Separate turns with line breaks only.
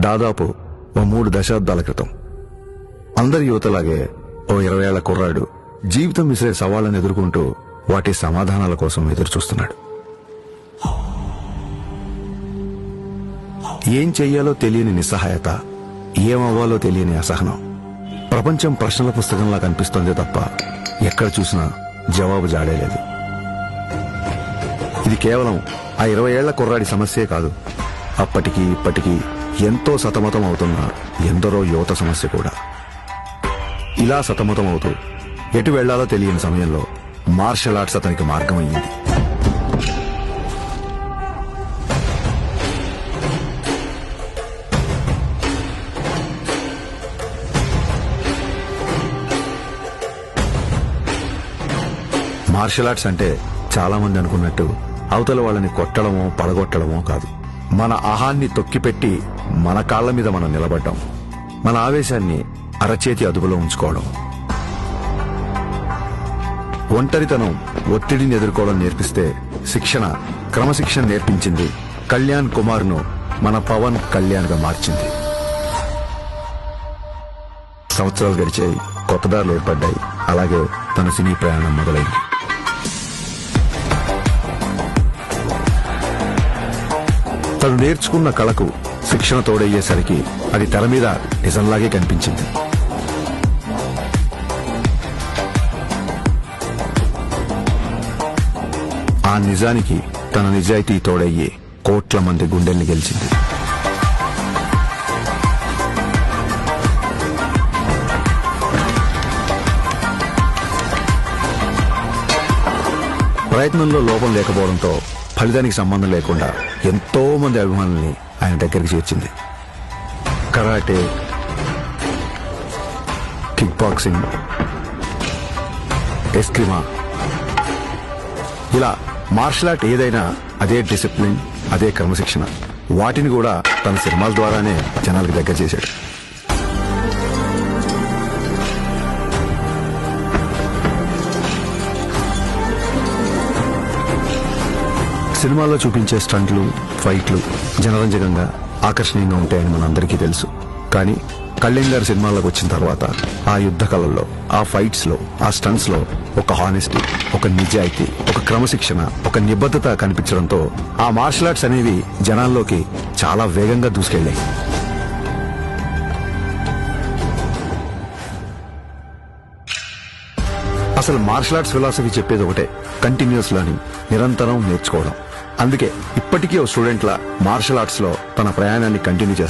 దాదాపు ఓ 3 దశాబ్దాల క్రితం అందరి యువతలాగే ఓ 20 ఏళ్ల కుర్రాడు జీవితం విసిరే సవాళ్లను ఎదుర్కొంటూ వాటి సమాధానాల కోసం ఎదురుచూస్తున్నాడు. ఏం చెయ్యాలో తెలియని నిస్సహాయత, ఏమవ్వాలో తెలియని అసహనం. ప్రపంచం ప్రశ్నల పుస్తకంలా కనిపిస్తోందే తప్ప ఎక్కడ చూసినా జవాబు జాడేలేదు. ఇది కేవలం ఆ 20 ఏళ్ల కుర్రాడి సమస్యే కాదు, అప్పటికి ఇప్పటికీ ఎంతో సతమతం అవుతున్న ఎందరో యువత సమస్య కూడా. ఇలా సతమతం అవుతూ ఎటు వెళ్లాలో తెలియని సమయంలో మార్షల్ ఆర్ట్స్ అతనికి మార్గమయ్యింది. మార్షల్ ఆర్ట్స్ అంటే చాలా మంది అనుకున్నట్టు అవతల వాళ్ళని కొట్టడమో పడగొట్టడమో కాదు. మన ఆహాన్ని తొక్కిపెట్టి మన కాళ్ల మీద మనం నిలబడ్డం, మన ఆవేశాన్ని అరచేతి అదుపులో ఉంచుకోవడం. ఒంటరితనం, ఒత్తిడిని ఎదుర్కోవడం నేర్పిస్తే శిక్షణ, క్రమశిక్షణ నేర్పించింది కళ్యాణ్ కుమార్ ను మన పవన్ కళ్యాణ్ గా మార్చింది. సంవత్సరాలు గడిచాయి, కొత్త దారులు ఏర్పడ్డాయి. అలాగే తన సినీ ప్రయాణం మొదలైంది. తను నేర్చుకున్న కళకు శిక్షణ తోడయ్యేసరికి అది తెర మీద నిజంలాగే కనిపించింది. ఆ నిజానికి తన నిజాయితీ తోడయ్యి కోట్ల మంది గుండెల్ని గెలిచింది. ప్రయత్నంలో లోపం లేకపోవడంతో ఫలితానికి సంబంధం లేకుండా ఎంతో మంది అభిమానుల్ని ఆయన దగ్గరికి చేర్చింది. కరాటే, కిక్ బాక్సింగ్, ఎస్క్రిమా, ఇలా మార్షల్ ఆర్ట్ ఏదైనా అదే డిసిప్లిన్, అదే క్రమశిక్షణ. వాటిని కూడా తన సినిమాల ద్వారానే జనాలకు దగ్గర చేశాడు. సినిమాల్లో చూపించే స్టంట్లు, ఫైట్లు జనరంజకంగా, ఆకర్షణీయంగా ఉంటాయని మనందరికీ తెలుసు. కానీ కళ్యాణ్ గారి సినిమాల్లోకి వచ్చిన తర్వాత ఆ యుద్ధ కళల్లో, ఆ ఫైట్స్ లో, ఆ స్టంట్స్ లో ఒక హానెస్టీ, ఒక నిజాయితీ, ఒక క్రమశిక్షణ, ఒక నిబద్ధత కనిపించడంతో ఆ మార్షల్ ఆర్ట్స్ అనేవి జనాల్లోకి చాలా వేగంగా దూసుకెళ్లాయి. అసలు మార్షల్ ఆర్ట్స్ ఫిలాసఫీ చెప్పేది ఒకటే, కంటిన్యూస్ లెర్నింగ్, నిరంతరం నేర్చుకోవడం. అందుకే ఇప్పటికీ ఓ స్టూడెంట్ లా మార్షల్ ఆర్ట్స్ లో తన ప్రయాణాన్ని కంటిన్యూ చేస్తుంది.